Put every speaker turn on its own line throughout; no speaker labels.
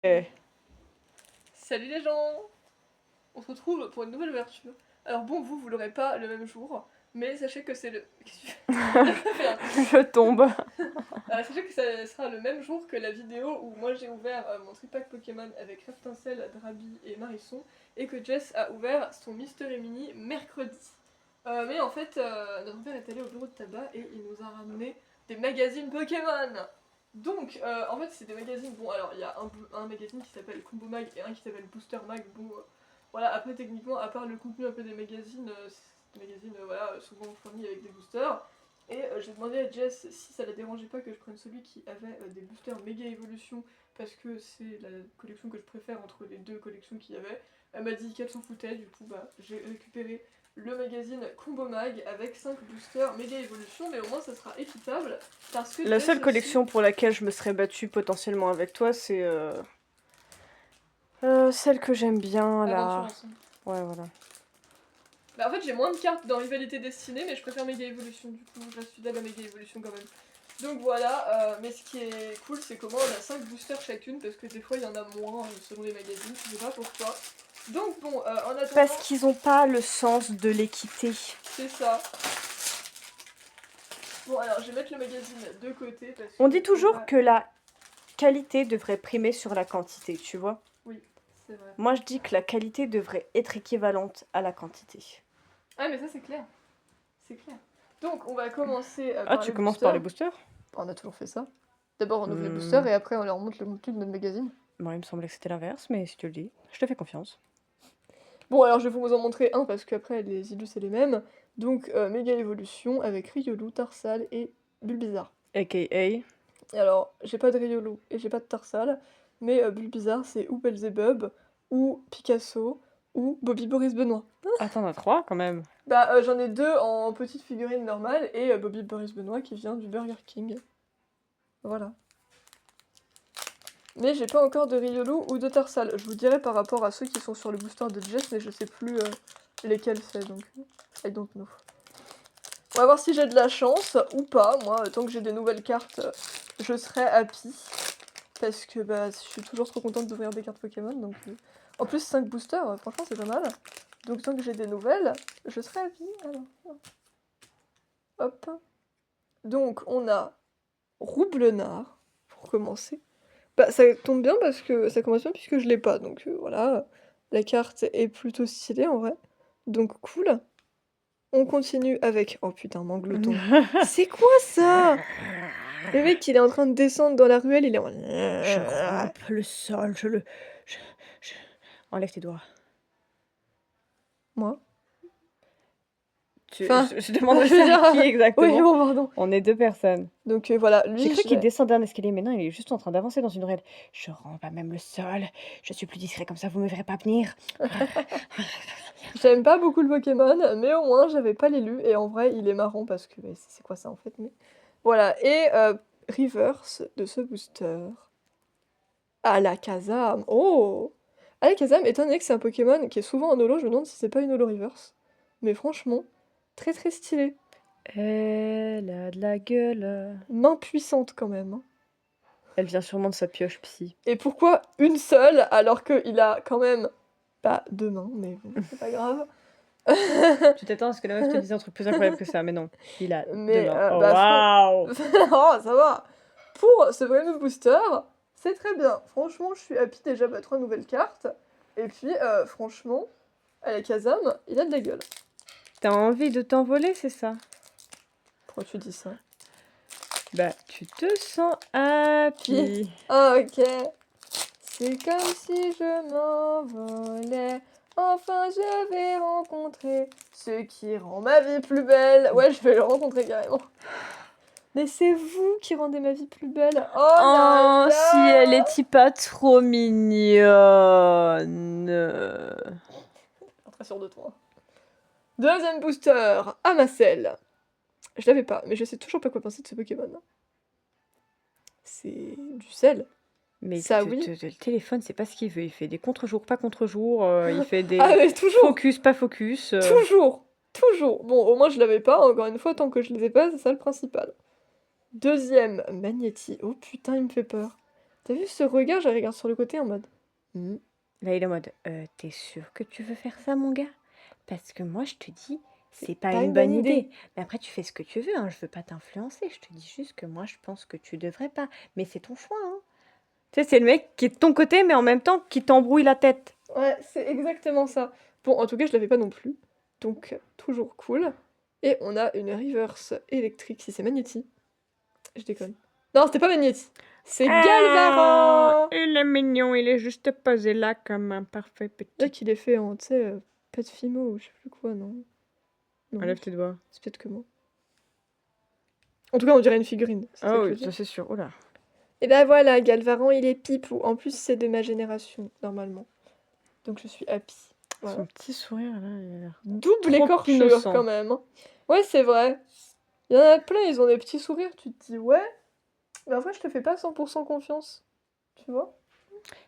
Eh,
Salut les gens! On se retrouve pour une nouvelle ouverture. Alors bon, vous l'aurez pas le même jour, mais sachez que c'est le... Qu'est-ce que tu fais? Merde.
je tombe.
Sachez que ça sera le même jour que la vidéo où moi j'ai ouvert mon tripack Pokémon avec Raftincel, Drabi et Marisson, et que Jess a ouvert son Mystery Mini mercredi. Mais en fait, notre père est allé au bureau de tabac et il nous a ramené des magazines Pokémon! Donc, en fait, c'est des magazines. Bon, alors il y a un magazine qui s'appelle Combo Mag et un qui s'appelle Booster Mag. Bon, voilà, après, techniquement, à part le contenu un peu des magazines, c'est des magazines voilà, souvent fournis avec des boosters. Et j'ai demandé à Jess si ça la dérangeait pas que je prenne celui qui avait des boosters méga évolution parce que c'est la collection que je préfère entre les deux collections qu'il y avait. Elle m'a dit qu'elle s'en foutait, du coup, bah, j'ai récupéré le magazine Combo Mag avec 5 boosters méga évolution, mais au moins ça sera équitable parce que
La
Jess
seule
aussi...
collection pour laquelle je me serais battue potentiellement avec toi, c'est celle que j'aime bien
Aventure
là.
ensemble.
Ouais, voilà.
Bah en fait j'ai moins de cartes dans Rivalité Destinée, mais je préfère Méga Evolution, du coup je reste fidèle à Méga Evolution quand même. Donc voilà, mais ce qui est cool c'est comment on a 5 boosters chacune, parce que des fois il y en a moins selon les magazines, je sais pas pourquoi. Donc bon, en attendant...
Parce qu'ils ont pas le sens de l'équité.
C'est ça. Bon alors je vais mettre le magazine de côté parce que...
On dit toujours que la qualité devrait primer sur la quantité, tu vois.
Oui, c'est vrai.
Moi je dis que la qualité devrait être équivalente à la quantité.
Ah mais ça c'est clair. C'est clair. Donc on va commencer
Ah,
par
tu
les
commences
boosters.
par les boosters?
On a toujours fait ça. D'abord on ouvre les boosters
Hmm.
et après on leur montre le contenu de notre magazine.
Bon, il me semblait que c'était l'inverse, mais si tu le dis, je te fais confiance.
Bon alors je vais vous en montrer un parce qu'après les illus c'est les mêmes. Donc méga évolution avec Riolu, Tarsal et Bulbizarre.
AKA.
Et alors j'ai pas de Riolu et j'ai pas de Tarsal, mais Bulbizarre c'est ou Belzebub, ou Picasso, ou Bobby Boris Benoît.
Ah, t'en as 3 quand même.
Bah j'en ai deux en petite figurine normale et Bobby Boris Benoît qui vient du Burger King. Voilà. Mais j'ai pas encore de Riolu ou de Tarsal. Je vous dirai par rapport à ceux qui sont sur le booster de Jess, mais je sais plus lesquels c'est, donc I don't know. On va voir si j'ai de la chance ou pas. Moi, tant que j'ai des nouvelles cartes, je serai happy. Parce que bah, je suis toujours trop contente d'ouvrir des cartes Pokémon. Donc, en plus, 5 boosters, franchement, c'est pas mal. Donc tant que j'ai des nouvelles, je serai happy. Alors, hop. Donc on a Roublenard, pour commencer. Bah, ça tombe bien parce que ça commence bien puisque je l'ai pas, donc voilà. La carte est plutôt stylée en vrai. Donc cool. On continue avec... Oh putain, Mangloton. C'est quoi ça? Le mec, il est en train de descendre dans la ruelle, il est en...
Je rampe le sol, je- Enlève tes doigts.
Moi?
Je,
Enfin,
je demande
je veux
ça à qui
dire... Oui,
exactement?
bon, pardon.
On est 2 personnes.
Donc voilà,
J'ai
lui,
cru
je
qu'il
l'ai...
descendait un escalier, mais non, il est juste en train d'avancer dans une ruelle. Je rampe à même le sol. Je suis plus discret comme ça, vous me verrez pas venir.
J'aime pas beaucoup le Pokémon, mais au moins j'avais pas l'élu, et en vrai il est marrant parce que bah, c'est quoi ça en fait, mais... Voilà, et reverse de ce booster. Alakazam, oh! Alakazam, étant donné que c'est un Pokémon qui est souvent en holo, je me demande si c'est pas une holo reverse. Mais franchement, très très stylé.
Elle a de la gueule.
Main puissante quand même, hein.
Elle vient sûrement de sa pioche psy.
Et pourquoi une seule alors qu'il a quand même pas deux mains, mais bon, c'est pas grave.
Tu t'attends à ce que la meuf te dise un truc plus incroyable que ça, mais non. Il a 2
Mais
mains. Oh,
bah,
waouh!
oh, ça va. Pour ce fameux booster, c'est très bien. Franchement, je suis happy déjà à 3 nouvelles cartes. Et puis, franchement, Alakazam, il a de la gueule.
T'as envie de t'envoler, c'est ça?
Pourquoi tu dis ça?
Bah, tu te sens happy.
Ah, ok. C'est comme si je m'envolais. Enfin, je vais rencontrer ce qui rend ma vie plus belle. Ouais, je vais le rencontrer carrément. Mais c'est vous qui rendez ma vie plus belle. Oh là
Oh,
là.
si elle est pas trop mignonne.
Très sûr de toi. Deuxième booster, Amasel. Je l'avais pas, mais je sais toujours pas quoi penser de ce Pokémon. C'est du sel.
Mais
Ça, oui.
le téléphone, c'est pas ce qu'il veut. Il fait des contre-jours, pas contre-jours. Il fait des
Ah, mais toujours.
focus, pas focus.
Toujours. Toujours. Bon, au moins je l'avais pas, encore une fois, tant que je les ai pas, c'est ça le principal. Deuxième, Magnéti. Oh putain, il me fait peur. T'as vu ce regard? Je regarde sur le côté en mode.
Là, il est en mode t'es sûr que tu veux faire ça, mon gars? Parce que moi, je te dis, c'est pas une bonne idée. Mais après, tu fais ce que tu veux, hein. Je veux pas t'influencer. Je te dis juste que moi, je pense que tu devrais pas. Mais c'est ton choix, hein. Tu sais, c'est le mec qui est de ton côté, mais en même temps qui t'embrouille la tête.
Ouais, c'est exactement ça. Bon, en tout cas, je l'avais pas non plus. Donc, toujours cool. Et on a une reverse électrique, si c'est Magnéti. Je déconne. Non, c'était pas Magnéti. C'est Galvaran!
Il est mignon, il est juste posé là comme un parfait petit.
Là qu'il est fait en, tu sais, pas de fimo ou je sais plus quoi, non. Non,
Enlève tes doigts.
c'est peut-être que moi. En tout cas, on dirait une figurine. C'est ça
Ah
que je veux
oui,
dire.
ça c'est sûr. Oh là.
Et ben voilà, Galvaran, il est pipou. En plus, c'est de ma génération, normalement. Donc, je suis happy. Voilà.
Son petit sourire là, il a l'air
Double
trop
écorchure
innocent.
quand même. Hein. Ouais, c'est vrai. Il y en a plein, ils ont des petits sourires. Tu te dis, ouais, mais en vrai, je te fais pas 100% confiance. Tu vois?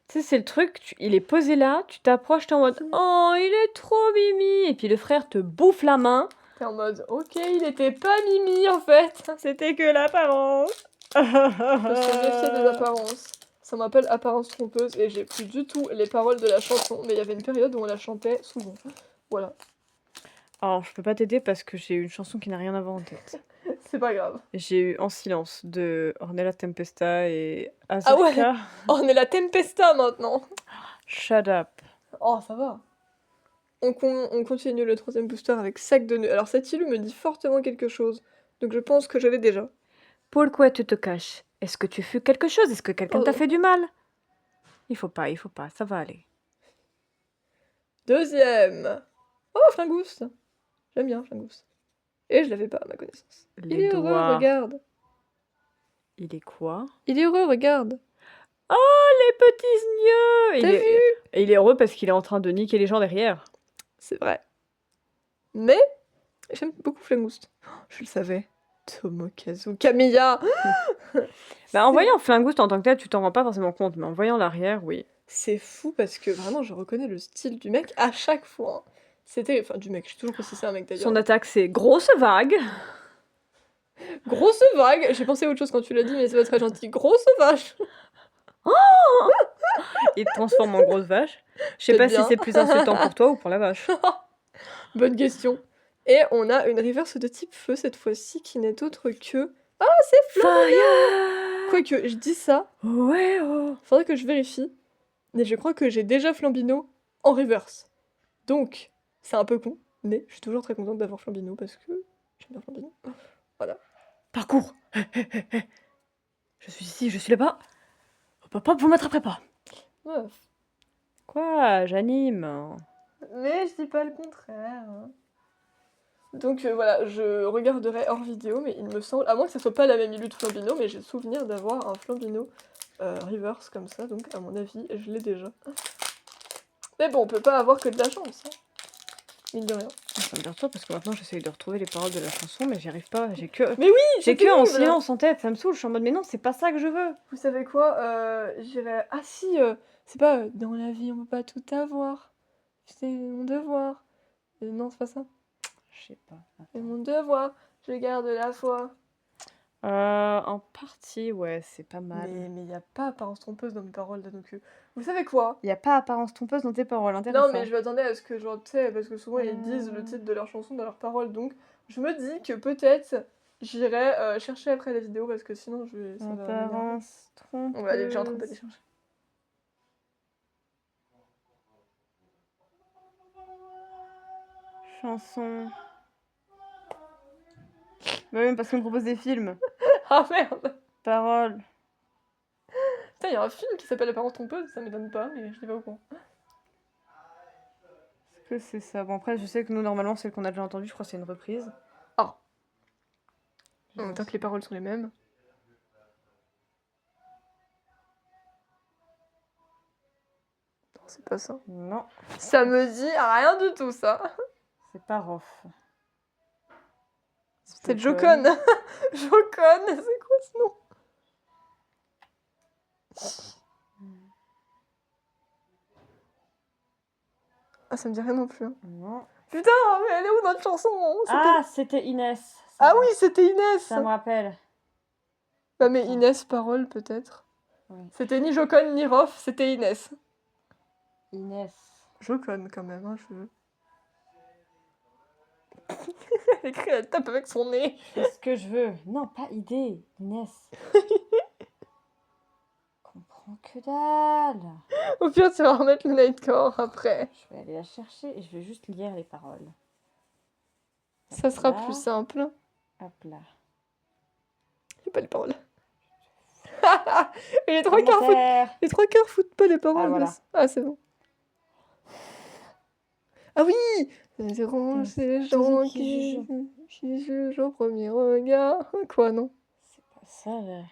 Tu sais, c'est le truc, il est posé là, tu t'approches, t'es en mode oh, il est trop mimi. Et puis le frère te bouffe la main.
T'es en mode, ok, il était pas mimi en fait.
C'était que l'apparence.
Je me suis méfiée des apparences. Ça m'appelle apparence trompeuse et j'ai plus du tout les paroles de la chanson, mais il y avait une période où on la chantait souvent. Voilà.
Alors, je peux pas t'aider parce que j'ai une chanson qui n'a rien à voir en tête.
C'est pas grave.
J'ai eu En silence de Ornella Tempesta et
Ah
Azaka.
ouais. Oh, on est la Tempesta maintenant.
Shut up.
Oh, ça va. On continue le troisième booster avec Sac de nœuds. Alors cet îlot me dit fortement quelque chose, donc je pense que je l'ai déjà.
Pourquoi tu te caches? Est-ce que tu fus quelque chose? Est-ce que quelqu'un t'a
Oh.
fait du mal? Il faut pas, ça va aller.
Deuxième. Oh, Flingouste. J'aime bien Flingouste. Et je l'avais pas à ma connaissance. Il est heureux, regarde.
Il est quoi?
Il est heureux, regarde.
Oh, les petits yeux!
T'as vu?
Et il est heureux parce qu'il est en train de niquer les gens derrière.
C'est vrai. Mais j'aime beaucoup Flingouste. Oh, je le savais. Tomokazu Kamiya.
Bah, en voyant Flingouste en tant que tel, tu t'en rends pas forcément compte, mais en voyant l'arrière, oui.
C'est fou parce que vraiment, je reconnais le style du mec à chaque fois. C'était. Enfin, du mec, j'ai toujours pensé c'est un mec d'ailleurs.
Son attaque, c'est grosse vague.
Grosse vague. J'ai pensé à autre chose quand tu l'as dit, mais c'est pas très gentil. Grosse vache.
Il te transforme en grosse vache. Je sais pas si c'est plus insultant pour toi ou pour la vache.
Bonne question. Et on a une reverse de type feu cette fois-ci qui n'est autre que. Ah, c'est Flambino. Quoique, je dis ça.
Ouais, oh.
Faudrait que je vérifie. Mais je crois que j'ai déjà Flambino en reverse. Donc, c'est un peu con. Mais je suis toujours très contente d'avoir Flambino parce que j'aime bien Flambino. Voilà.
Parcours. Je suis ici, je suis là-bas. Papa, vous m'attraperez pas.
Ouais.
Quoi, j'anime.
Mais je dis pas le contraire. Donc voilà, je regarderai hors vidéo, mais il me semble, à moins que ça soit pas la même illu de Flambino, mais j'ai le souvenir d'avoir un Flambino reverse comme ça, donc à mon avis, je l'ai déjà. Mais bon, on peut pas avoir que de la chance, hein. Mine de rien.
Ça me toi parce que maintenant j'essaye de retrouver les paroles de la chanson, mais j'y arrive pas. J'ai que.
Mais oui,
J'ai que En silence en tête, ça me saoule. Je suis en mode, mais non, c'est pas ça que je veux.
Vous savez quoi, j'irai. Ah si, c'est pas dans la vie, on peut pas tout avoir. C'est mon devoir. Non, c'est pas ça.
Je sais pas.
C'est mon devoir, je garde la foi.
En partie, ouais, c'est pas mal.
Mais y a pas apparence trompeuse dans mes paroles, donc vous savez quoi?
Y a pas apparence trompeuse dans tes paroles, intéressant.
Non, mais je m'attendais à ce que, genre, tu sais, parce que souvent ils disent le titre de leur chanson dans leurs paroles, donc je me dis que peut-être j'irai chercher après la vidéo parce que sinon je vais. Ça va m'énerver.
Apparence trompeuse.
On va aller déjà en train d'aller chercher.
Chanson. Bah, même parce qu'on me propose des films.
Ah merde!
Paroles.
Putain, y a un film qui s'appelle Apparence trompeuse, ça m'étonne pas, mais je l'ai pas au courant.
Est-ce que c'est ça? Bon, après, je sais que nous, normalement, celle qu'on a déjà entendue, je crois que c'est une reprise.
Ah! Tant que les paroles sont les mêmes. Non, c'est pas ça.
Non,
Ça me dit rien du tout, ça.
c'est pas Rof.
C'est peut-être Jocon. Jocon, c'est quoi ce nom? Ah, ça me dit rien non plus. Hein.
Non.
Putain, mais elle est où notre chanson?
Ah, c'était Inès.
Ah oui, c'était Inès.
Ça me rappelle.
Bah mais Inès, parole peut-être.
Oui.
C'était ni Jocon ni Rof, c'était Inès.
Inès.
Jocon quand même, hein, je... Elle tape avec son nez.
Fais ce que je veux. Non, pas idée, Inès. Comprends que dalle.
Au pire, tu vas remettre le Nightcore après.
Je vais aller la chercher et je vais juste lire les paroles.
Ça sera
Là.
plus simple.
Hop là.
Il n'y a pas les paroles. Et les trois quarts foutent pas les paroles.
Ah, voilà.
Ah, c'est bon. Ah oui, ça dérange ces gens qui jugent au premier regard. Quoi, non?
C'est pas ça, là.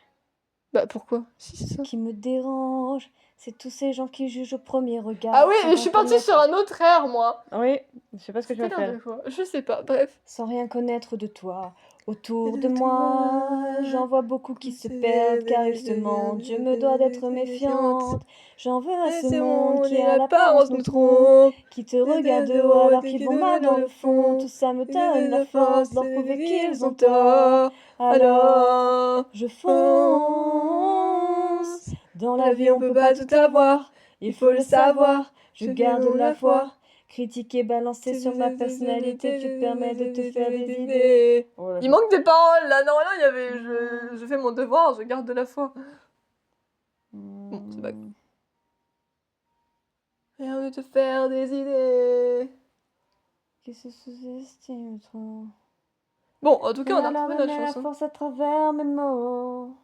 Bah pourquoi? Si, c'est
Ce
ça.
qui me dérange, c'est tous ces gens qui jugent au premier regard.
Ah oui,
sans
mais je suis partie
connaître-
sur un autre air, moi.
Oui, je sais pas ce que tu vas
C'était l'un
faire.
des fois. Je sais pas, bref.
Sans rien connaître de toi. Autour
Et
de
de
moi,
toi,
j'en vois beaucoup qui se
c'est
perdent car ils
des-
se mentent. Je me dois d'être méfiante. J'en veux à
Et
ce
c'est
monde qui
et
à l'apparence nous trompe,
trompe.
qui te regarde de haut alors qu'ils vont mal dans le fond. Tout ça me
Et
donne la force d'en
c'est
prouver
des
qu'ils ont tort. Alors, je fonce. Dans la vie, on peut pas tout avoir. Il faut le savoir. Je garde la foi. Critiquer, balancer sur ma personnalité, tu te permets de te faire des idées. Oh là,
Il manque des paroles là, non, là il y avait je fais mon devoir, je garde de la foi. Bon, c'est pas grave. Rien de te faire des idées.
Qui se sous-estime trop.
Bon, en tout cas, on a
Alors
retrouvé notre
donner la
chanson.
force à travers mes mots.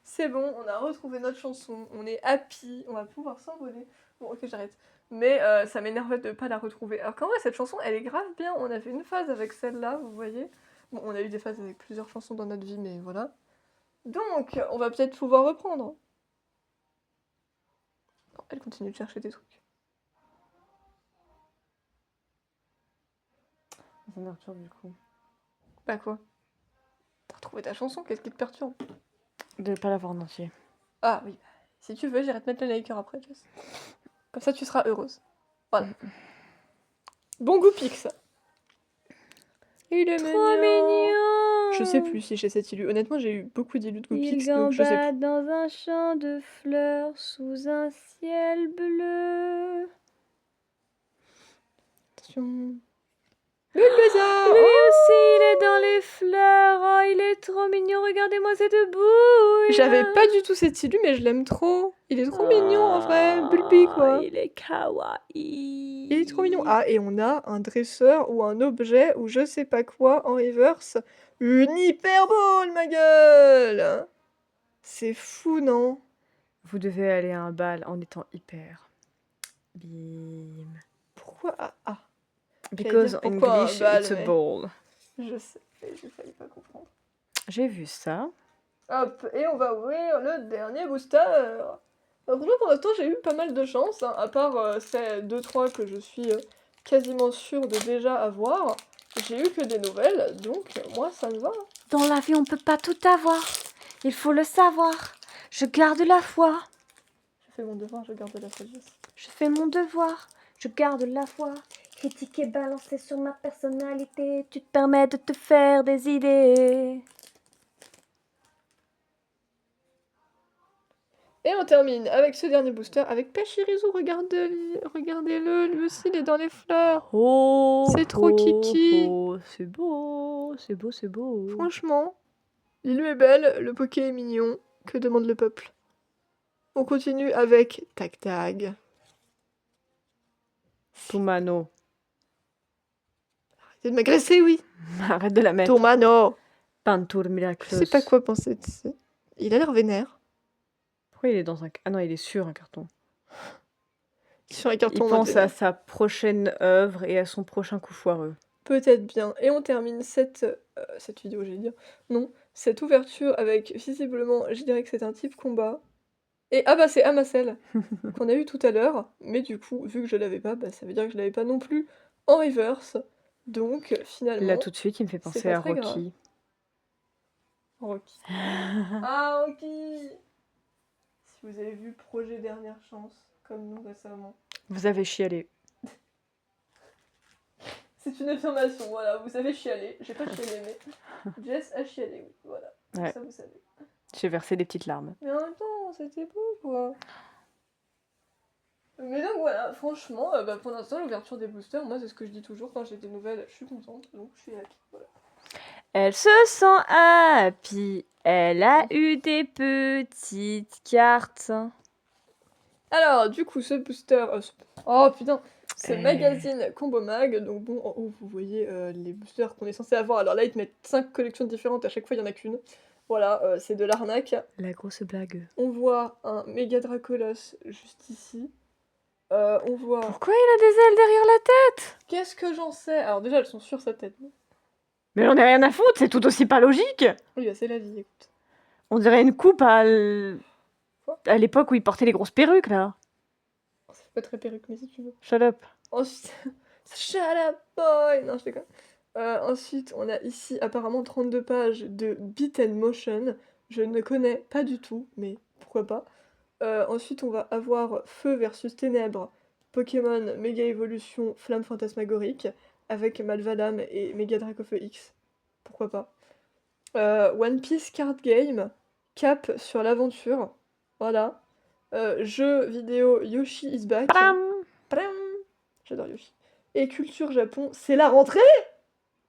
C'est bon, on a retrouvé notre chanson, on est happy, on va pouvoir s'envoler. Bon, ok, j'arrête. Mais ça m'énervait de pas la retrouver. Alors qu'en vrai, cette chanson, elle est grave bien. On a fait une phase avec celle-là, vous voyez. Bon, on a eu des phases avec plusieurs chansons dans notre vie, mais voilà. Donc, on va peut-être pouvoir reprendre. Non, elle continue de chercher des trucs.
Ça me perturbe du coup.
Bah quoi? T'as retrouvé ta chanson, qu'est-ce qui te perturbe?
De pas l'avoir en entier.
Ah oui, si tu veux, j'irai te mettre le liker après, Jess. Comme ça, tu seras heureuse. Voilà. Bon goût pix. Il est
Trop mignon.
Je sais plus si j'ai cette illu. Honnêtement, j'ai eu beaucoup d'illus de goût
Il
pix, donc je sais plus.
gambade dans un champ de fleurs sous un ciel bleu.
Attention. Le
Lui aussi, il est dans les fleurs. Oh, il est trop mignon. Regardez-moi cette bouille.
J'avais pas du tout cet illu, mais je l'aime trop. Il est trop mignon en vrai. Bulbi quoi.
Il est kawaii.
Il est trop mignon. Ah, et on a un dresseur ou un objet ou je sais pas quoi en reverse. Une hyperbole, ma gueule! C'est fou, non?
Vous devez aller à un bal en étant hyper. Bim.
Pourquoi? Ah.
Because
J'allais dire pourquoi un
English,
bal,
it's a
mais-
ball.
Je sais, mais j'ai failli pas comprendre.
J'ai vu ça.
Hop, et on va ouvrir le dernier booster. Franchement, pour l'instant, j'ai eu pas mal de chance, hein, à part ces 2-3 que je suis quasiment sûre de déjà avoir. J'ai eu que des nouvelles, donc moi, ça me va.
Dans la vie, on peut pas tout avoir. Il faut le savoir. Je garde la foi.
Je fais mon devoir, je garde la sagesse.
Je fais mon devoir. Je garde la foi. Critiquer, balancer sur ma personnalité. Tu te permets de te faire des idées.
Et on termine avec ce dernier booster avec Pachirizu. Regardez-le, lui aussi, il est dans les fleurs.
Oh,
C'est trop kiki.
oh, c'est beau, c'est beau, c'est beau.
Franchement, Lilu est belle, le poké est mignon. Que demande le peuple? On continue avec Tag Tag.
Toumano.
Arrêtez de m'agresser, oui.
Arrête de la mettre.
Tomano.
Pantour
Je
miraculeuse.
sais pas quoi penser de ça. Il a l'air vénère.
Pourquoi il est dans un... Ah non, il est sur un carton.
Sur un
Il
carton
pense
vénère.
à sa prochaine œuvre et à son prochain coup foireux.
Peut-être bien. Et on termine cette vidéo, j'allais dire. Non, cette ouverture avec, visiblement, je dirais que c'est un type combat. Et ah bah c'est Amacel qu'on a eu tout à l'heure. Mais du coup, vu que je l'avais pas, bah, ça veut dire que je l'avais pas non plus en reverse. Donc finalement...
Là, tout de suite, il me fait penser
pas
à
très
Rocky.
Rocky. Ah, Rocky! Si vous avez vu Projet Dernière Chance, comme nous récemment.
Vous avez chialé.
C'est une affirmation, voilà, vous avez chialé. J'ai pas chialé, mais Jess a chialé, oui, voilà.
Ouais.
Ça, vous savez.
J'ai versé des petites larmes.
Mais en même temps, c'était beau, quoi. Mais donc voilà, franchement, bah, pour l'instant, l'ouverture des boosters, moi, c'est ce que je dis toujours quand j'ai des nouvelles, je suis contente, donc je suis happy. Voilà.
Elle se sent happy. Elle a eu des petites cartes.
Alors, du coup, ce booster. Oh putain! Ce magazine Combo Mag, donc bon, en haut, vous voyez les boosters qu'on est censé avoir. Alors là, ils te mettent 5 collections différentes, à chaque fois, il y en a qu'une. Voilà, c'est de l'arnaque.
La grosse blague.
On voit un méga Dracolos juste ici. On voit.
Pourquoi il a des ailes derrière la tête?
Qu'est-ce que j'en sais? Alors, déjà, elles sont sur sa tête.
Mais j'en ai rien à foutre, c'est tout aussi pas logique.
Oui, bah, c'est la vie, écoute.
On dirait une coupe à l'époque où il portait les grosses perruques, là.
C'est pas très perruque, mais si tu veux.
Shut up.
Ensuite. Shut up, boy! Non, je déconne. Ensuite, on a ici apparemment 32 pages de Beat and Motion. Je ne connais pas du tout, mais pourquoi pas. Ensuite, on va avoir Feu versus Ténèbres, Pokémon Méga Évolution Flamme Fantasmagorique, avec Malvalam et Méga Dracofeu X. Pourquoi pas. One Piece Card Game, Cap sur l'aventure. Voilà. Jeu vidéo Yoshi is back.
Padam.
Padam. J'adore Yoshi. Et culture Japon, c'est la rentrée?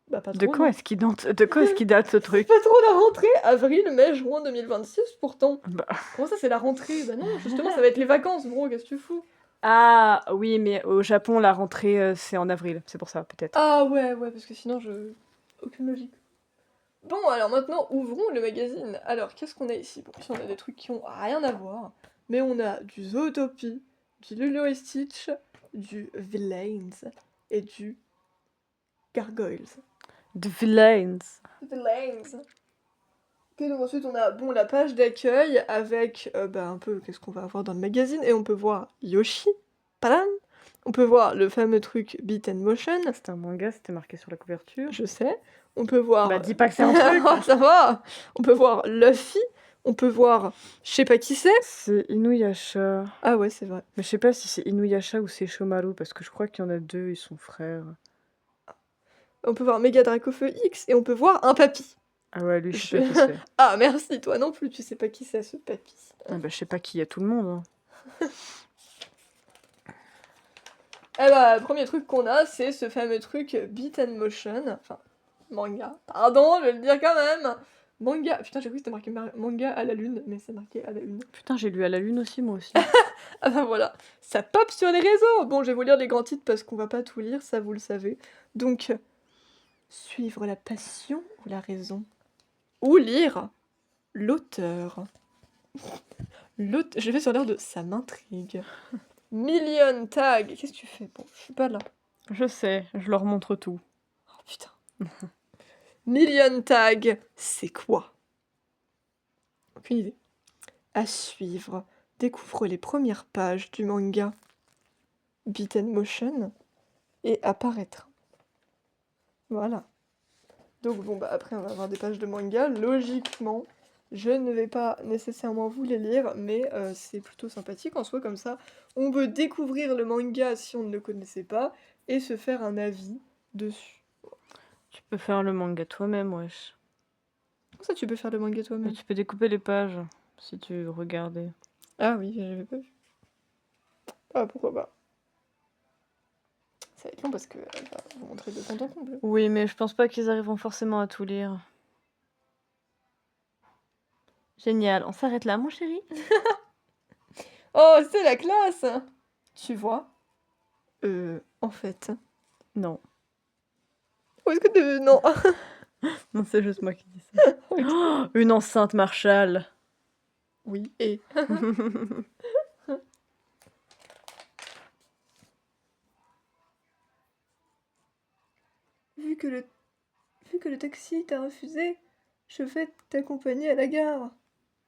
Bah pas trop.
De quoi
non.
est-ce qu'il date ce truc?
Pas trop la rentrée, avril, mai, juin 2026 pourtant.
Bah.
Comment ça c'est la rentrée? Bah non, justement ça va être les vacances, bro, qu'est-ce que tu fous?
Ah oui, mais au Japon, la rentrée, c'est en avril. C'est pour ça, peut-être.
Ah ouais, parce que sinon aucune logique. Bon, alors maintenant, ouvrons le magazine. Alors, qu'est-ce qu'on a ici? Bon, ici on a des trucs qui ont rien à voir, mais on a du Zootopie, du Lilo et Stitch, du Villains et du Gargoyles.
The Villains.
Villains. Ok, donc ensuite on a la page d'accueil avec un peu qu'est-ce qu'on va avoir dans le magazine et on peut voir Yoshi, padam. On peut voir le fameux truc Beat and Motion,
C'est un manga, c'était marqué sur la couverture.
je sais. On peut voir.
Bah, dis pas que c'est un truc.
Oh, ça va. On peut voir Luffy. On peut voir, je sais pas qui c'est.
C'est Inuyasha.
Ah ouais, c'est vrai.
Mais je sais pas si c'est Inuyasha ou c'est Shomaru, parce que je crois qu'il y en a deux, ils sont frères.
On peut voir Mega Dracofeu X et on peut voir un papy.
Ah ouais, lui, je sais
Je-
pas qui c'est.
Ah merci, toi non plus, tu sais pas qui c'est ce papy.
Ah bah, je sais pas qui, il y a tout le monde. Hein.
Eh bah, premier truc qu'on a, c'est ce fameux truc Beat and Motion. Enfin, manga. Pardon, je vais le dire quand même. Manga. Putain, j'ai cru que c'était marqué manga à la lune, mais c'est marqué à la une.
Putain, j'ai lu à la lune aussi, moi aussi.
Ah bah voilà, ça pop sur les réseaux. Bon, je vais vous lire les grands titres parce qu'on va pas tout lire, ça vous le savez. Donc, suivre la passion ou la raison? Ou lire l'auteur. Je vais sur l'air de ça m'intrigue. Million tag. Qu'est-ce que tu fais? Bon, je suis pas là.
Je sais, je leur montre tout.
Oh putain. Million tag, c'est quoi? Aucune idée. À suivre. Découvre les premières pages du manga Beat and Motion et apparaître. Voilà. Donc bon bah après on va avoir des pages de manga. Logiquement, je ne vais pas nécessairement vous les lire, mais c'est plutôt sympathique en soi comme ça. On peut découvrir le manga si on ne le connaissait pas et se faire un avis dessus.
Tu peux faire le manga toi-même, wesh.
Comment ça tu peux faire le manga
Mais
toi-même?
tu peux découper les pages, si tu regardais.
Ah oui, j'avais pas vu. Ah pourquoi pas. Ça va être long parce que elle va vous montrer de temps en temps.
Oui, mais je pense pas qu'ils arriveront forcément à tout lire. Génial, on s'arrête là, mon chéri?
Oh, c'est la classe! Tu vois? En fait.
Non.
Où est-ce que tu... Non.
Non, c'est juste moi qui dis ça. Oh, une enceinte Marshall.
Oui, et... Vu que le taxi t'a refusé, je vais t'accompagner à la gare.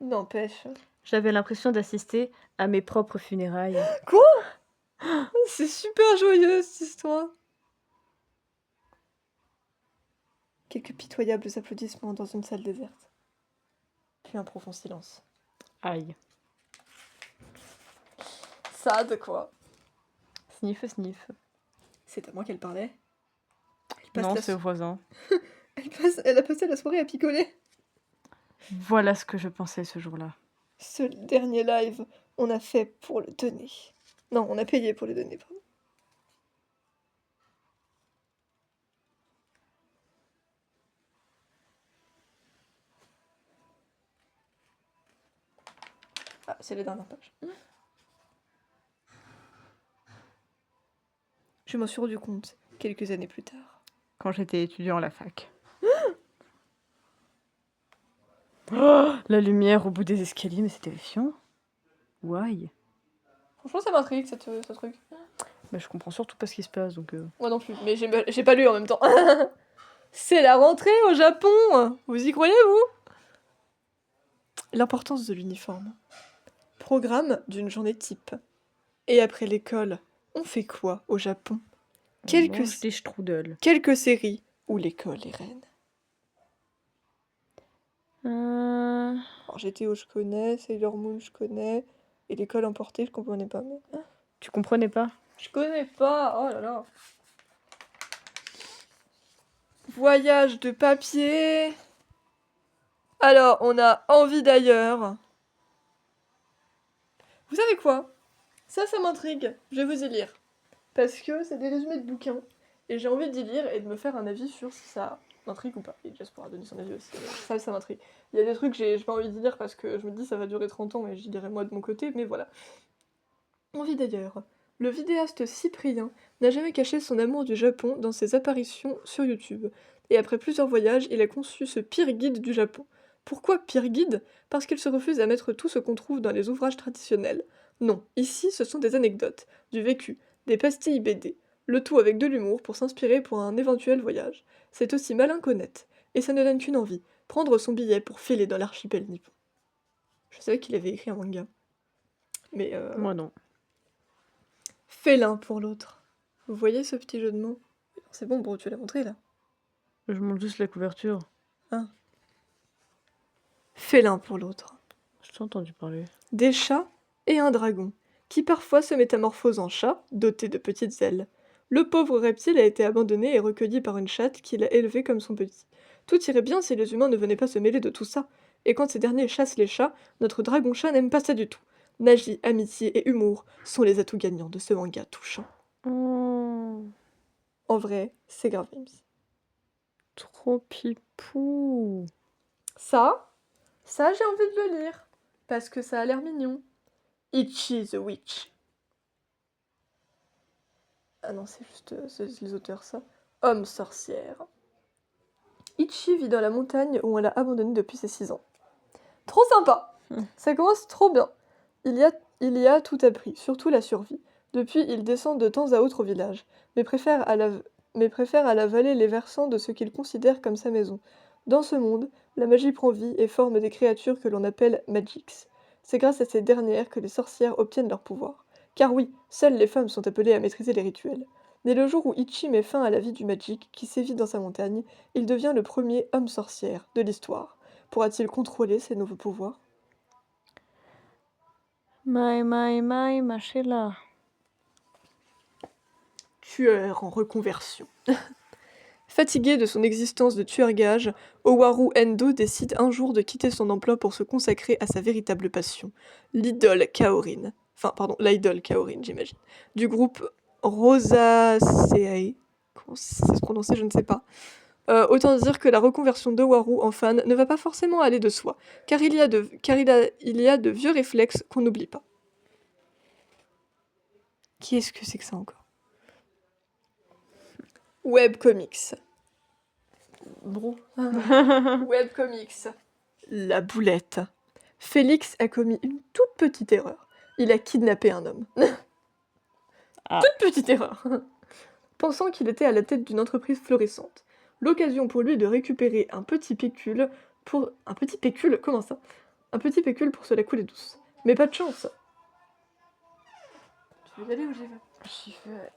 N'empêche.
J'avais l'impression d'assister à mes propres funérailles.
Quoi? C'est super joyeux cette histoire. Quelques pitoyables applaudissements dans une salle déserte. Puis un profond silence.
Aïe.
Sad quoi.
Sniff, sniff.
C'est à moi qu'elle parlait.
Non, c'est au voisin.
Elle a passé la soirée à picoler.
Voilà ce que je pensais ce jour-là.
Ce dernier live, on a fait pour le donner. Non, on a payé pour le donner, pardon. Ah, c'est la dernière page. Je m'en suis rendu compte quelques années plus tard.
Quand j'étais étudiant à la fac. Oh, la lumière au bout des escaliers, mais c'est terrifiant. Why?
Franchement, ça m'intrigue, ce truc.
Bah, je comprends surtout pas ce qui se passe, donc...
Moi non plus, mais j'ai pas lu en même temps. C'est la rentrée au Japon! Vous y croyez, vous? L'importance de l'uniforme. Programme d'une journée type. Et après l'école, on fait quoi au Japon?
On mange des strudels.
Quelques séries où l'école est reine. Alors GTO je connais, Sailor Moon je connais, et l'école emportée je comprenais pas. Mais...
Tu comprenais pas?
Je connais pas, oh là là. Voyage de papier. Alors, on a envie d'ailleurs. Vous savez quoi? Ça m'intrigue. Je vais vous y lire. Parce que c'est des résumés de bouquins. Et j'ai envie d'y lire et de me faire un avis sur si ça m'intrigue ou pas. Et Jess pourra donner son avis aussi. Ça m'intrigue. Il y a des trucs que j'ai pas envie d'y lire parce que je me dis ça va durer 30 ans et j'y lirai moi de mon côté, mais voilà. Envie d'ailleurs. Le vidéaste Cyprien n'a jamais caché son amour du Japon dans ses apparitions sur YouTube. Et après plusieurs voyages, il a conçu ce pire guide du Japon. Pourquoi pire guide? Parce qu'il se refuse à mettre tout ce qu'on trouve dans les ouvrages traditionnels. Non, ici ce sont des anecdotes, du vécu, des pastilles BD, le tout avec de l'humour pour s'inspirer pour un éventuel voyage. C'est aussi malin qu'honnête, et ça ne donne qu'une envie, prendre son billet pour filer dans l'archipel nippon. Je savais qu'il avait écrit un manga. Mais
Moi non.
Fais l'un pour l'autre. Vous voyez ce petit jeu de mots? C'est bon, bro, tu l'as montré là.
Je montre juste la couverture.
Fais l'un pour l'autre.
Je t'ai entendu parler.
Des chats et un dragon, qui parfois se métamorphose en chat, doté de petites ailes. Le pauvre reptile a été abandonné et recueilli par une chatte qu'il a élevée comme son petit. Tout irait bien si les humains ne venaient pas se mêler de tout ça. Et quand ces derniers chassent les chats, notre dragon-chat n'aime pas ça du tout. Magie, amitié et humour sont les atouts gagnants de ce manga touchant.
Oh,
En vrai, c'est grave Mims.
trop pipou.
Ça j'ai envie de le lire, parce que ça a l'air mignon. Itchy the Witch. Ah non, c'est juste c'est les auteurs, ça. Homme sorcière. Itchy vit dans la montagne où on l'a abandonné depuis ses 6 ans. Trop sympa. Ça commence trop bien. Il y a tout appris, surtout la survie. Depuis, il descend de temps à autre au village, mais préfère à la vallée les versants de ce qu'il considère comme sa maison. Dans ce monde, la magie prend vie et forme des créatures que l'on appelle Magix. C'est grâce à ces dernières que les sorcières obtiennent leur pouvoir. Car oui, seules les femmes sont appelées à maîtriser les rituels. Mais le jour où Itchy met fin à la vie du Magic qui sévit dans sa montagne, il devient le premier homme sorcière de l'histoire. Pourra-t-il contrôler ses nouveaux pouvoirs?
Ma Sheila.
Tueur en reconversion. Fatigué de son existence de tueur-gage, Owaru Endo décide un jour de quitter son emploi pour se consacrer à sa véritable passion, l'idole Kaorin. Enfin, pardon, l'idole Kaorin, j'imagine. Du groupe Rosaceae. Comment ça se prononçait, je ne sais pas. Autant dire que la reconversion d'Owaru en fan ne va pas forcément aller de soi, car il y a de vieux réflexes qu'on n'oublie pas. Qui est-ce que c'est que ça encore? Webcomics. Bro. Webcomics. La boulette. Félix a commis une toute petite erreur. Il a kidnappé un homme. Toute petite erreur. Pensant qu'il était à la tête d'une entreprise florissante. L'occasion pour lui de récupérer un petit pécule pour... Un petit pécule? Comment ça? Un petit pécule pour se la couler douce. Mais pas de chance. Tu veux y aller ou j'y vais?
J'y vais.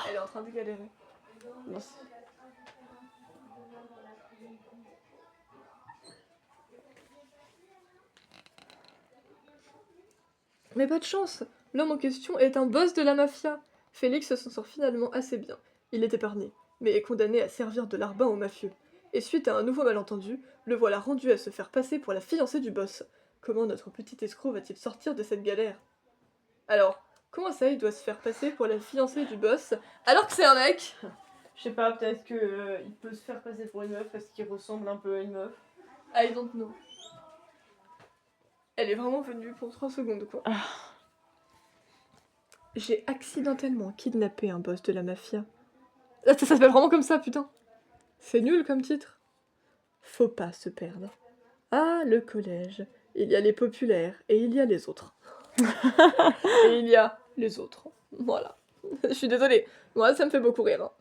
Elle est en train de galérer. Non. Mais pas de chance. L'homme en question est un boss de la mafia. Félix s'en sort finalement assez bien. Il est épargné, mais est condamné à servir de larbin aux mafieux. et suite à un nouveau malentendu, le voilà rendu à se faire passer pour la fiancée du boss. Comment notre petit escroc va-t-il sortir de cette galère? Alors, comment ça il doit se faire passer pour la fiancée du boss alors que c'est un mec?
Je sais pas, peut-être que il peut se faire passer pour une meuf parce qu'il ressemble un peu à une meuf.
I don't know. Elle est vraiment venue pour 3 secondes, quoi. J'ai accidentellement kidnappé un boss de la mafia. Ah, ça s'appelle vraiment comme ça, putain. C'est nul comme titre. Faut pas se perdre. Ah, le collège. Il y a les populaires et il y a les autres. Et il y a les autres. Voilà. Je suis désolée. Moi, ça me fait beaucoup rire. Hein.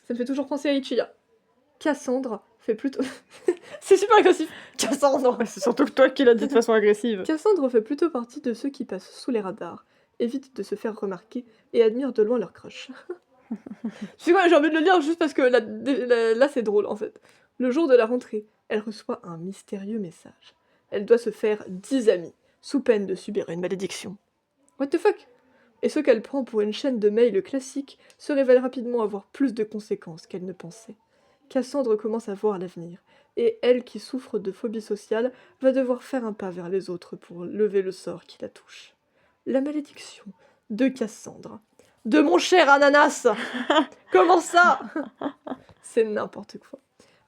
Ça me fait toujours penser à Ichiya. Cassandre fait plutôt... C'est super agressif. Cassandre.
C'est surtout que toi qui l'as dit de façon agressive.
Cassandre fait plutôt partie de ceux qui passent sous les radars, évitent de se faire remarquer et admirent de loin leur crush. Tu sais quoi, j'ai envie de le lire juste parce que là c'est drôle en fait. Le jour de la rentrée, elle reçoit un mystérieux message. Elle doit se faire 10 amis, sous peine de subir une malédiction. What the fuck? Et ce qu'elle prend pour une chaîne de mails classique se révèle rapidement avoir plus de conséquences qu'elle ne pensait. Cassandre commence à voir l'avenir, et elle qui souffre de phobie sociale va devoir faire un pas vers les autres pour lever le sort qui la touche. La malédiction de Cassandre. De mon cher ananas. Comment ça? C'est n'importe quoi.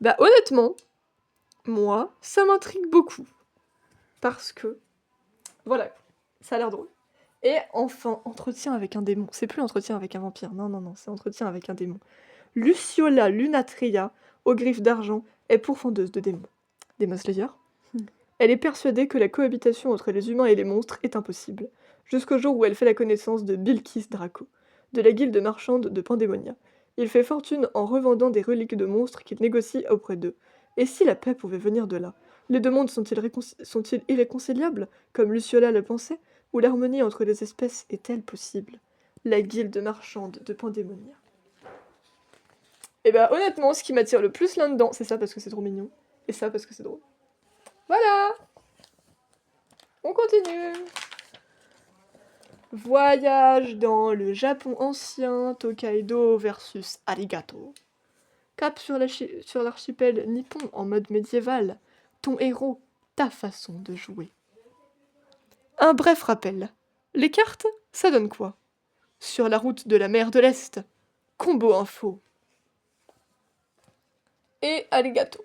Bah honnêtement, moi, ça m'intrigue beaucoup. Parce que, voilà, ça a l'air drôle. Et enfin, entretien avec un démon. C'est plus entretien avec un vampire, non, c'est entretien avec un démon. Luciola Lunatria, aux griffes d'argent, est pourfendeuse de démons. Demon Slayer. Elle est persuadée que la cohabitation entre les humains et les monstres est impossible, jusqu'au jour où elle fait la connaissance de Bilkis Draco, de la guilde marchande de Pandémonia. Il fait fortune en revendant des reliques de monstres qu'il négocie auprès d'eux. Et si la paix pouvait venir de là? Les deux mondes sont-ils irréconciliables, comme Luciola le pensait, ou l'harmonie entre les espèces est-elle possible? La guilde marchande de Pandémonia. Et bah honnêtement, ce qui m'attire le plus là-dedans, c'est ça parce que c'est trop mignon, et ça parce que c'est drôle. Voilà! On continue! Voyage dans le Japon ancien, Tokaido versus Arigato. Cap sur l'archipel nippon en mode médiéval. Ton héros, ta façon de jouer. Un bref rappel. Les cartes, ça donne quoi? Sur la route de la mer de l'Est. Combo info. Et Arigato.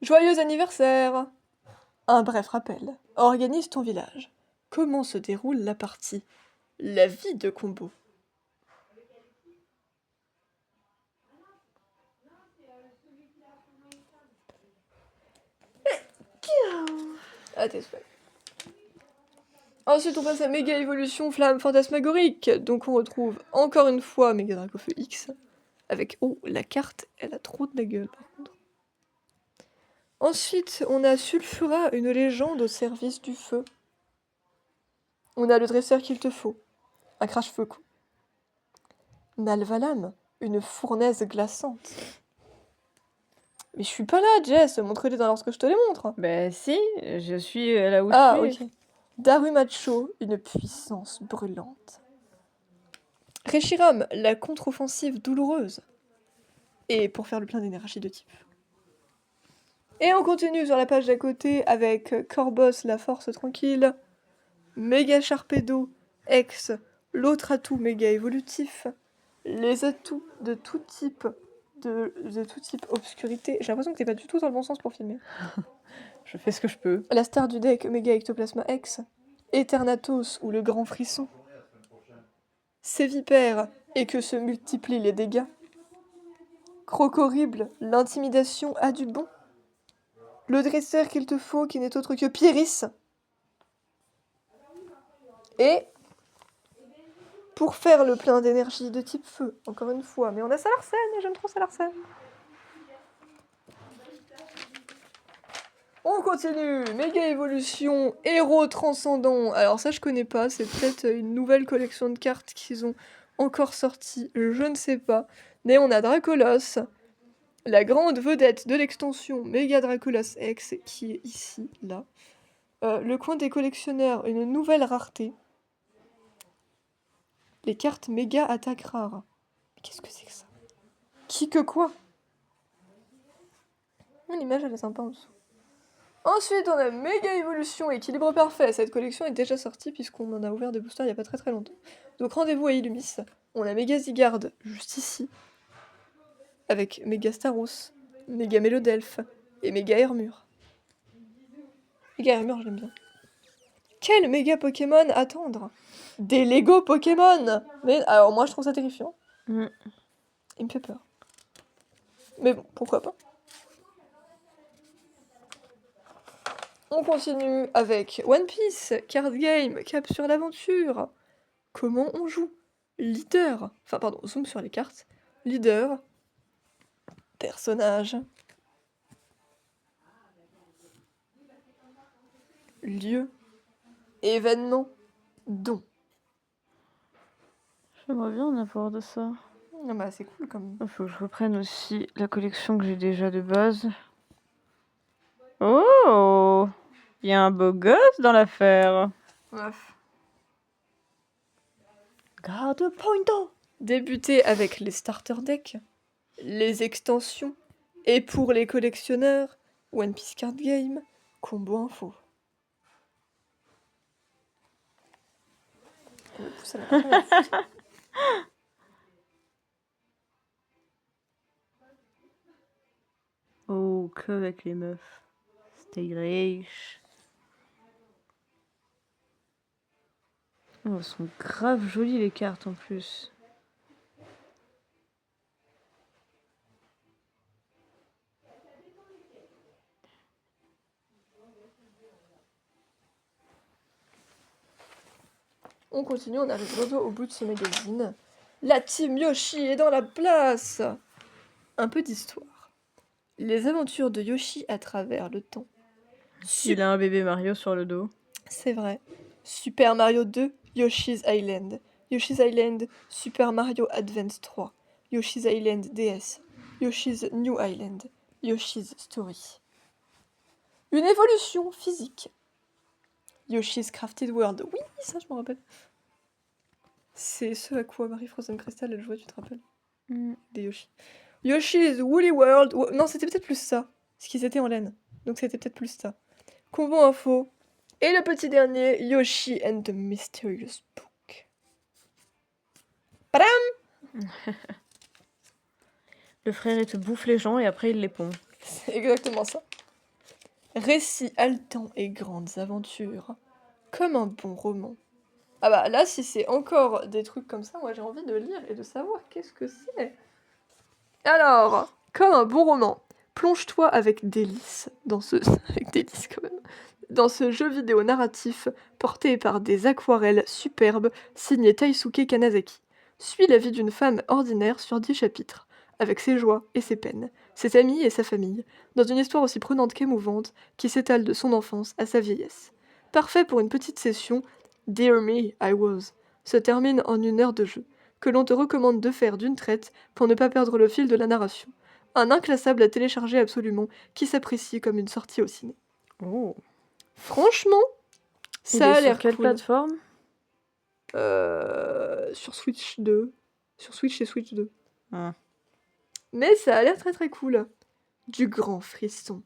Joyeux anniversaire! Un bref rappel. Organise ton village. Comment se déroule la partie? La vie de combo. Ah, t'es souhait. Ensuite, on passe à Méga Évolution Flamme Fantasmagorique. Donc, on retrouve encore une fois Méga Dracofeu X. Avec. Oh, la carte, elle a trop de la gueule par contre. Ensuite, on a Sulfura, une légende au service du feu. On a le dresseur qu'il te faut. Un crache-feu, quoi. Nalvalam, une fournaise glaçante. Mais je suis pas là, Jess, montre-les dans lorsque je te les montre.
Ben si, je suis là où
Ah,
je suis.
ok. Darumacho, une puissance brûlante. Reshiram, la contre-offensive douloureuse. Et pour faire le plein d'énergie de type. Et on continue sur la page d'à côté avec Corbos, la force tranquille. Méga Sharpedo, ex, l'autre atout méga évolutif. Les atouts de tout type, de tout type obscurité. J'ai l'impression que t'es pas du tout dans le bon sens pour filmer.
Je fais ce que je peux.
La star du deck, méga ectoplasma X. Eternatos ou le grand frisson. Sévipère et que se multiplient les dégâts. Crocorrible, l'intimidation a du bon. Le dresseur qu'il te faut qui n'est autre que Pieris. Et pour faire le plein d'énergie de type feu, encore une fois, mais on a Salarsen et j'aime trop Salarsen. On continue, méga évolution, héros transcendant. Alors ça je connais pas, c'est peut-être une nouvelle collection de cartes qu'ils ont encore sorti, je ne sais pas. Mais on a Dracolos, la grande vedette de l'extension Méga Dracolos X, qui est ici, là. Le coin des collectionneurs, une nouvelle rareté. les cartes méga attaque rare. Mais qu'est-ce que c'est que ça? Qui que quoi? L'image elle est sympa en dessous. Ensuite, on a Méga Évolution Équilibre Parfait. Cette collection est déjà sortie puisqu'on en a ouvert des boosters il n'y a pas très longtemps. Donc rendez-vous à Illumis. On a Méga Zygarde juste ici. Avec Méga Staros, Méga Mélodelph et Méga Hermure. Méga Hermure, je l'aime bien. Quel méga Pokémon attendre? Des Lego Pokémon! Mais alors moi je trouve ça terrifiant.
Mm.
Il me fait peur. Mais bon, pourquoi pas. On continue avec One Piece, Card Game, Cap sur l'aventure. Comment on joue? Leader. Enfin pardon, zoom sur les cartes. Leader. Personnage. Lieu. Événement. Don.
J'aimerais bien en avoir de ça.
Ah bah c'est cool quand même.
Il faut que je reprenne aussi la collection que j'ai déjà de base. Oh! Il y a un beau gosse dans l'affaire.
Bref.
Garde Pointo!
Débuter avec les starter decks, les extensions, et pour les collectionneurs, One Piece Card Game, Combo Info. On me pousse à la prochaine fois.
Oh, que avec les meufs. C'était riche. Oh, elles sont grave jolies les cartes en plus.
On continue, on arrive bientôt au bout de ce magazine. La team Yoshi est dans la place! Un peu d'histoire. Les aventures de Yoshi à travers le temps.
Il a un bébé Mario sur le dos.
C'est vrai. Super Mario 2, Yoshi's Island. Yoshi's Island, Super Mario Advance 3. Yoshi's Island DS. Yoshi's New Island. Yoshi's Story. Une évolution physique. Yoshi's Crafted World. Oui, ça je me rappelle. C'est ce à quoi Marie Frozen Crystal elle jouait, tu te rappelles? Des Yoshi. Yoshi's Woolly World. Non, c'était peut-être plus ça. Parce qu'ils étaient en laine. Donc c'était peut-être plus ça. Combo info. Et le petit dernier, Yoshi and the Mysterious Book. Padam!
Le frère, il te bouffe les gens et après il les pond.
C'est exactement ça. Récits haletants et grandes aventures. Comme un bon roman. Ah bah là, si c'est encore des trucs comme ça, moi j'ai envie de lire et de savoir qu'est-ce que c'est. Alors, comme un bon roman, plonge-toi avec délice dans ce... avec délice quand même. Dans ce jeu vidéo narratif porté par des aquarelles superbes signées Taisuke Kanazaki. Suis la vie d'une femme ordinaire sur 10 chapitres, avec ses joies et ses peines, ses amis et sa famille, dans une histoire aussi prenante qu'émouvante qui s'étale de son enfance à sa vieillesse. Parfait pour une petite session Dear Me, I Was se termine en 1 heure de jeu, que l'on te recommande de faire d'une traite pour ne pas perdre le fil de la narration. Un inclassable à télécharger absolument qui s'apprécie comme une sortie au ciné.
Oh.
Franchement,
Il
ça
est
a l'air
sur quelle
cool.
plateforme?
Sur Switch 2. Sur Switch et Switch 2.
Ah.
Mais ça a l'air très très cool. Du grand frisson.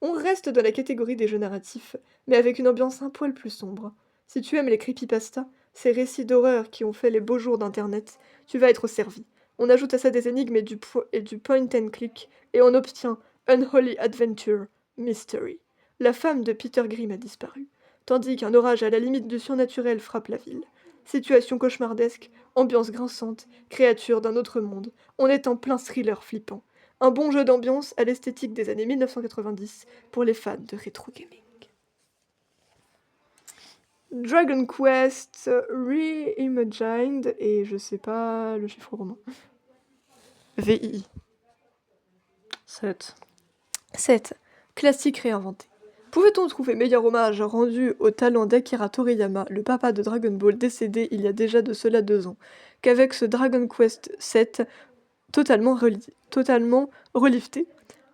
On reste dans la catégorie des jeux narratifs, mais avec une ambiance un poil plus sombre. Si tu aimes les creepypasta, ces récits d'horreur qui ont fait les beaux jours d'internet, tu vas être servi. On ajoute à ça des énigmes et du point and click, et on obtient Unholy Adventure Mystery. La femme de Peter Grimm a disparu, tandis qu'un orage à la limite du surnaturel frappe la ville. Situation cauchemardesque, ambiance grinçante, créature d'un autre monde, on est en plein thriller flippant. Un bon jeu d'ambiance à l'esthétique des années 1990 pour les fans de rétro gaming. Dragon Quest Reimagined, et je sais pas le chiffre romain. VII.
7.
7. Classique réinventé. Pouvait-on trouver meilleur hommage rendu au talent d'Akira Toriyama, le papa de Dragon Ball décédé il y a déjà de cela 2 ans, qu'avec ce Dragon Quest 7 totalement relifté?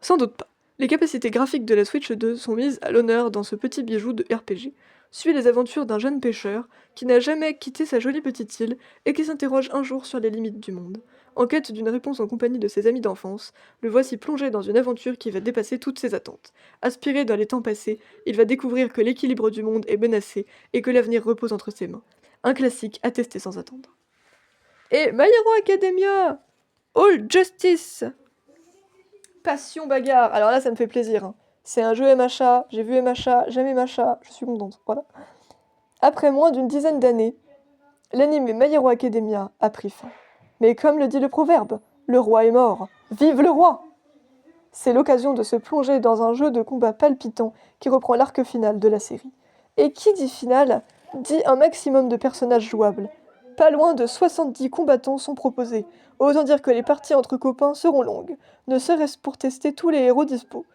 Sans doute pas. Les capacités graphiques de la Switch 2 sont mises à l'honneur dans ce petit bijou de RPG. suit les aventures d'un jeune pêcheur qui n'a jamais quitté sa jolie petite île et qui s'interroge un jour sur les limites du monde. En quête d'une réponse en compagnie de ses amis d'enfance, le voici plongé dans une aventure qui va dépasser toutes ses attentes. Aspiré dans les temps passés, il va découvrir que l'équilibre du monde est menacé et que l'avenir repose entre ses mains. Un classique à tester sans attendre. Et My Hero Academia! All Justice! Passion bagarre. Alors là, ça me fait plaisir, hein. C'est un jeu MHA, j'ai vu MHA, j'aime MHA, je suis contente, voilà. Après moins d'une dizaine d'années, l'anime My Hero Academia a pris fin. Mais comme le dit le proverbe, le roi est mort. Vive le roi! C'est l'occasion de se plonger dans un jeu de combat palpitant qui reprend l'arc final de la série. Et qui dit finale, dit un maximum de personnages jouables. Pas loin de 70 combattants sont proposés. Autant dire que les parties entre copains seront longues, ne serait-ce pour tester tous les héros dispo.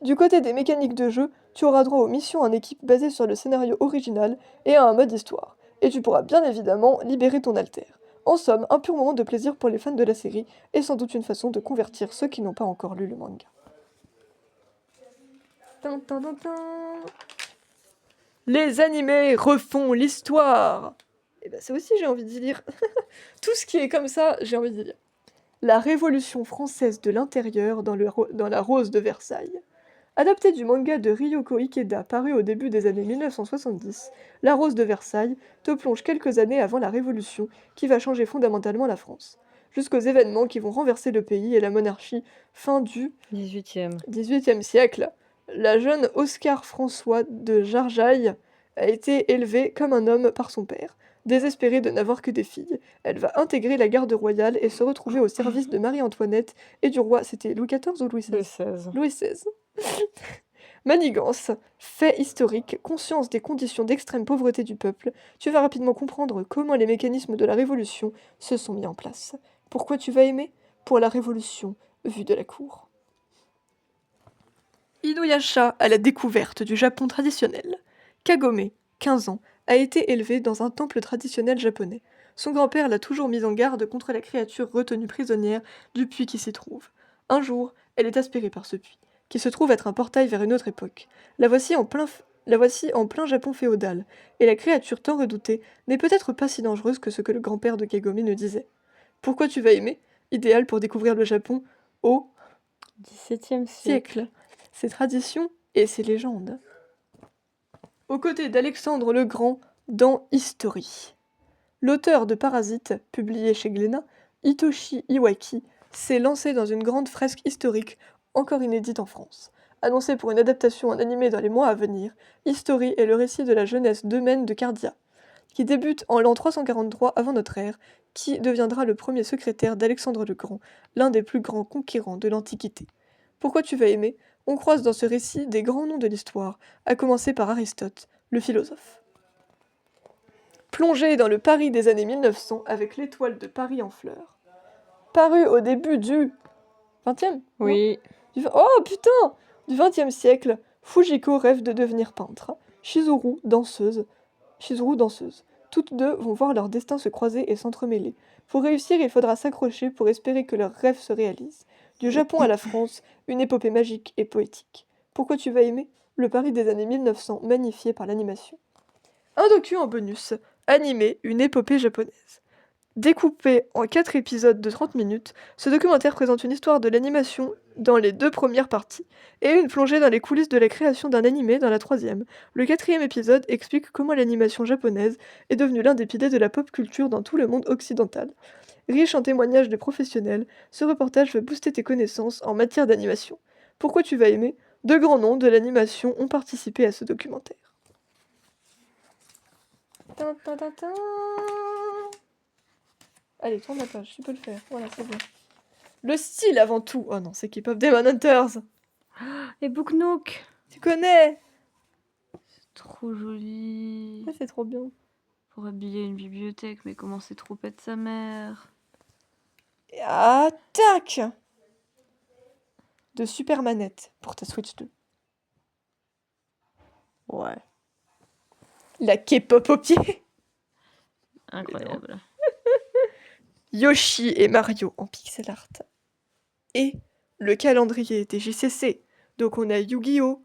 Du côté des mécaniques de jeu, tu auras droit aux missions en équipe basées sur le scénario original et à un mode histoire. Et tu pourras bien évidemment libérer ton alter. En somme, un pur moment de plaisir pour les fans de la série, et sans doute une façon de convertir ceux qui n'ont pas encore lu le manga. Tin, tin, tin, tin. Les animés refont l'histoire. Et ben ça aussi j'ai envie d'y lire. Tout ce qui est comme ça, j'ai envie d'y lire. La Révolution française de l'intérieur dans la Rose de Versailles. Adapté du manga de Ryoko Ikeda paru au début des années 1970, La Rose de Versailles te plonge quelques années avant la Révolution qui va changer fondamentalement la France, jusqu'aux événements qui vont renverser le pays et la monarchie fin du 18e siècle. La jeune Oscar François de Jarjaille a été élevée comme un homme par son père. Désespérée de n'avoir que des filles, elle va intégrer la garde royale et se retrouver au service de Marie-Antoinette et du roi. C'était Louis XIV ou Louis XVI? Louis XVI. Manigance, fait historique, conscience des conditions d'extrême pauvreté du peuple, tu vas rapidement comprendre comment les mécanismes de la Révolution se sont mis en place. Pourquoi tu vas aimer? Pour la Révolution vue de la cour. Inuyasha à la découverte du Japon traditionnel. Kagome, 15 ans, a été élevé dans un temple traditionnel japonais. Son grand-père l'a toujours mise en garde contre la créature retenue prisonnière du puits qui s'y trouve. Un jour, elle est aspirée par ce puits, qui se trouve être un portail vers une autre époque. La voici en plein Japon féodal, et la créature tant redoutée n'est peut-être pas si dangereuse que ce que le grand-père de Kagome nous disait. Pourquoi tu vas aimer? Idéal pour découvrir le Japon au
XVIIe
siècle. Ses traditions et ses légendes. Aux côtés d'Alexandre le Grand dans History. L'auteur de Parasite, publié chez Glénat, Hitoshi Iwaki, s'est lancé dans une grande fresque historique encore inédite en France. Annoncé pour une adaptation en animé dans les mois à venir, History est le récit de la jeunesse d'Eumène de Cardia, qui débute en l'an 343 avant notre ère, qui deviendra le premier secrétaire d'Alexandre le Grand, l'un des plus grands conquérants de l'Antiquité. Pourquoi tu vas aimer? On croise dans ce récit des grands noms de l'histoire, à commencer par Aristote, le philosophe. Plongé dans le Paris des années 1900 avec l'étoile de Paris en fleurs. Paru au début du 20e?
Oui.
Oh putain! Du 20e siècle, Fujiko rêve de devenir peintre. Chizuru, danseuse. Toutes deux vont voir leur destin se croiser et s'entremêler. Pour réussir, il faudra s'accrocher pour espérer que leur rêve se réalise. Du Japon à la France, une épopée magique et poétique. Pourquoi tu vas aimer? Le Paris des années 1900, magnifié par l'animation. Un docu en bonus, animé, une épopée japonaise. Découpé en 4 épisodes de 30 minutes, ce documentaire présente une histoire de l'animation dans les 2 premières parties, et une plongée dans les coulisses de la création d'un animé dans la 3e. Le 4e épisode explique comment l'animation japonaise est devenue l'un des piliers de la pop culture dans tout le monde occidental. Riche en témoignages de professionnels, ce reportage veut booster tes connaissances en matière d'animation. Pourquoi tu vas aimer? De grands noms de l'animation ont participé à ce documentaire. Tin, tin, tin, tin. Allez, tourne la page, tu peux le faire. Voilà, c'est bon. Le style avant tout. Oh non, c'est K-pop Demon Hunters.
Et Book Nook.
Tu connais?
C'est trop joli.
Ouais, c'est trop bien.
Pour habiller une bibliothèque, mais comment c'est trop pète sa mère.
Et attaque de Super Manette pour ta Switch 2.
Ouais.
La K-pop au pied.
Incroyable.
Yoshi et Mario en pixel art. Et le calendrier des JCC. Donc on a Yu-Gi-Oh!,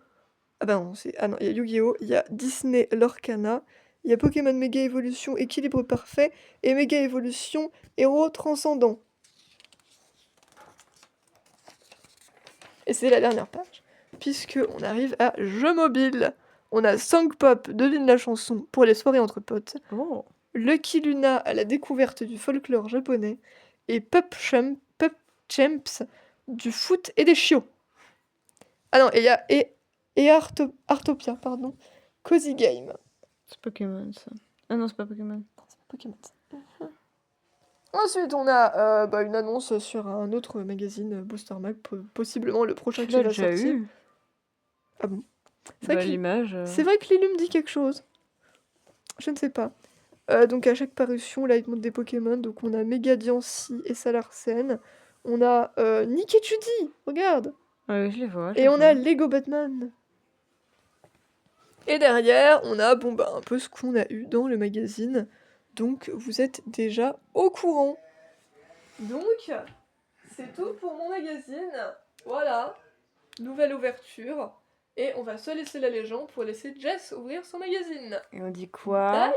Ah bah non, ah non, il y a Yu-Gi-Oh, il y a Disney Lorcana, il y a Pokémon Méga Évolution Équilibre Parfait et Méga Évolution Héros Transcendant. Et c'est la dernière page, puisque on arrive à Jeux mobiles. On a Song Pop, devine la chanson, pour les soirées entre potes.
Oh.
Lucky Luna à la découverte du folklore japonais. Et Pup Champs du foot et des chiots. Ah non, et il y a Artopia, pardon. Cozy Game.
C'est Pokémon ça. Ah non, c'est pas Pokémon.
C'est pas Pokémon. Ensuite, on a une annonce sur un autre magazine, Booster Mag, possiblement le prochain
Tu
qui
l'as
va
déjà
sortir.
eu?
Ah bon?
Bah, l'image.
C'est vrai que Lilu me dit quelque chose. Je ne sais pas. Donc à chaque parution, là, il te montre des Pokémon. Donc on a Megadiancy et Salarsen. On a Nick et Judy, regarde.
Ouais, je les vois.
Et on a Lego Batman. Et derrière, on a un peu ce qu'on a eu dans le magazine. Donc vous êtes déjà au courant. Donc, c'est tout pour mon magazine. Voilà. Nouvelle ouverture. Et on va se laisser la légende pour laisser Jess ouvrir son magazine.
Et on dit quoi?
Bye.